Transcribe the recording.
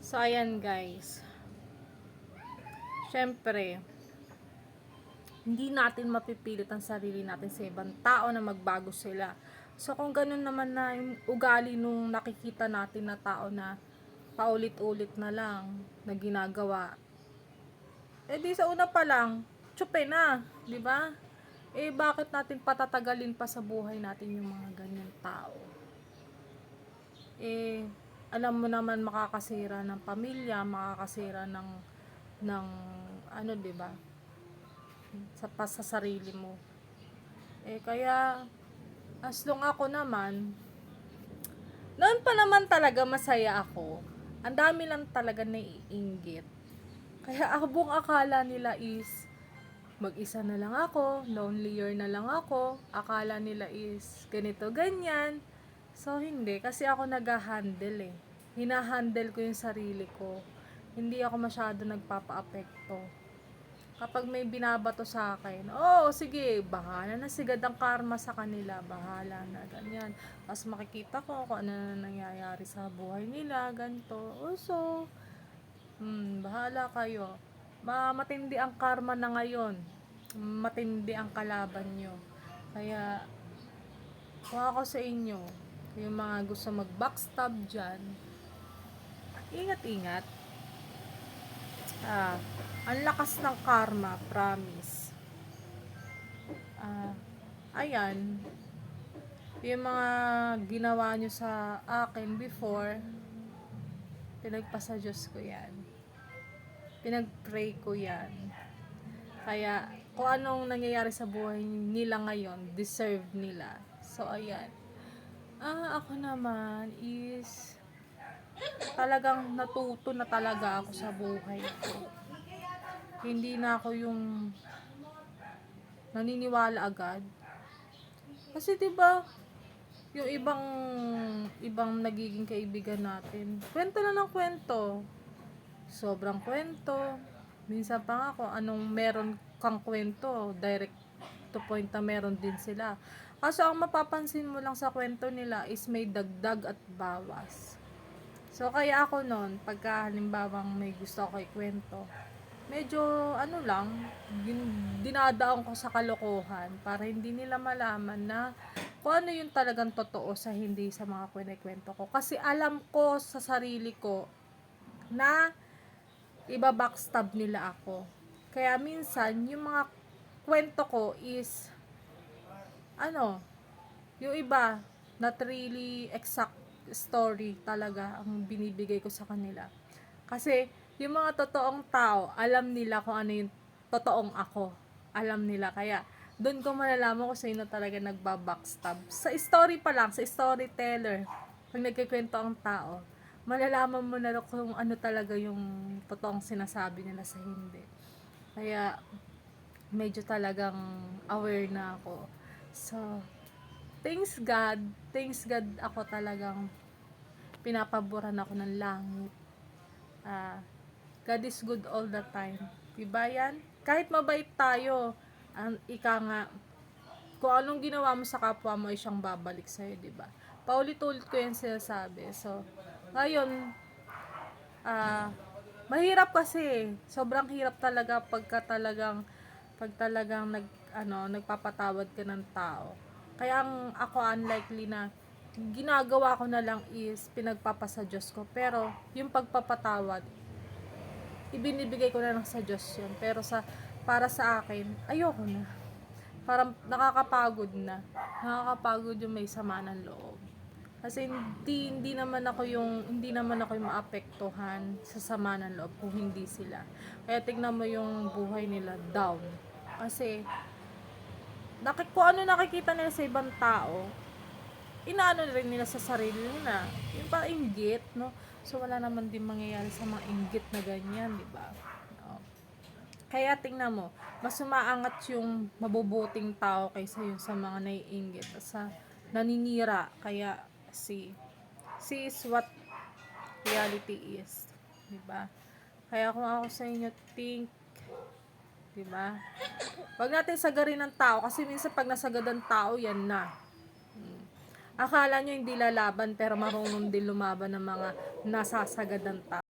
So, ayan guys. Siyempre, hindi natin mapipilit ang sarili natin sa ibang tao na magbago sila. So, kung ganun naman na yung ugali nung nakikita natin na tao na paulit-ulit na lang na ginagawa, eh di sa una pa lang, tsupe na, di ba? Eh, bakit natin patatagalin pa sa buhay natin yung mga ganyan tao? Eh, alam mo naman makakasira ng pamilya, makakasira ng ano, 'di ba? Sa sarili mo. Eh kaya as long ako naman, noon pa naman talaga masaya ako. Ang dami lang talaga naiinggit. Kaya ang buong akala nila is mag-isa na lang ako, lonelier na lang ako. Akala nila is ganito ganyan. So hindi kasi ako nag-handle eh. Hinahandle ko yung sarili ko. Hindi ako masyado nagpapa-apekto. Kapag may binabato sa akin, oh, sige, bahala na sigad ang karma sa kanila, bahala na, ganyan. Tapos makikita ko kung ano na nangyayari sa buhay nila, ganito. So, bahala kayo. Matindi ang karma na ngayon. Matindi ang kalaban nyo. Kaya, kung ako sa inyo, yung mga gusto mag-backstab dyan, ingat-ingat. Ang lakas ng karma, promise. Ayan, yung mga ginawa nyo sa akin before, pinagpasa Diyos ko yan. Pinag-pray ko yan. Kaya, kung anong nangyayari sa buhay nila ngayon, deserve nila. So, ayan. Ako naman is talagang natuto na talaga ako sa buhay ko. Hindi na ako yung naniniwala agad. Kasi 'di ba, yung ibang nagiging kaibigan natin, kwento na ng kwento. Sobrang kwento. Minsan pa nga kung anong meron kang kwento, direct to point na meron din sila. Kaso ang mapapansin mo lang sa kwento nila is may dagdag at bawas. So kaya ako noon, pagka halimbawang may gusto ako ikwento, medyo ano lang, dinadaan ko sa kalokohan para hindi nila malaman na kung ano yung talagang totoo sa hindi sa mga kwento ko. Kasi alam ko sa sarili ko na iba-backstab nila ako. Kaya minsan, yung mga kwento ko is ano, yung iba, not really exact story talaga ang binibigay ko sa kanila. Kasi, yung mga totoong tao, alam nila kung ano yung totoong ako. Alam nila. Kaya, doon ko malalaman kung sino talaga nagbabackstab. Sa story pa lang, sa storyteller, pag nagkikwento ang tao, malalaman mo na kung ano talaga yung totoong sinasabi nila sa hindi. Kaya, medyo talagang aware na ako. So, thanks God ako talagang pinapaboran ako ng langit. God is good all the time. Diba yan? Kahit mabait tayo, ang ika nga, kung anong ginawa mo sa kapwa mo ay siyang babalik sa'yo, diba? Paulit-ulit ko yan sinasabi. So, ngayon, mahirap kasi. Sobrang hirap talaga pag talagang nagpapatawad ka ng tao. Kaya ako unlikely na ginagawa ko na lang is pinagpapasa Diyos ko. Pero, yung pagpapatawad, ibinibigay ko na lang sa Diyos yun. Pero para sa akin, ayoko na. Parang nakakapagod na. Nakakapagod yung may sama ng loob. Kasi hindi naman ako yung maapektuhan sa sama ng loob kung hindi sila. Kaya tignan mo yung buhay nila down. Kasi kung ano nakikita nila sa ibang tao, inaano rin nila sa sarili nila. Yung pa inggit, no? So wala naman din mangyayari sa mga inggit na ganyan, di ba? No. Kaya tingnan mo, mas umaangat yung mabubuting tao kaysa yung sa mga naiinggit, sa naninira. Kaya see is what reality is, di ba? Kaya kung ako sa inyo, think, di ba? Wag natin sagarin ng tao kasi minsan pag nasagad ang tao, yan na. Akala nyo hindi lalaban pero marunong din lumaban ng mga nasasagad ng tao.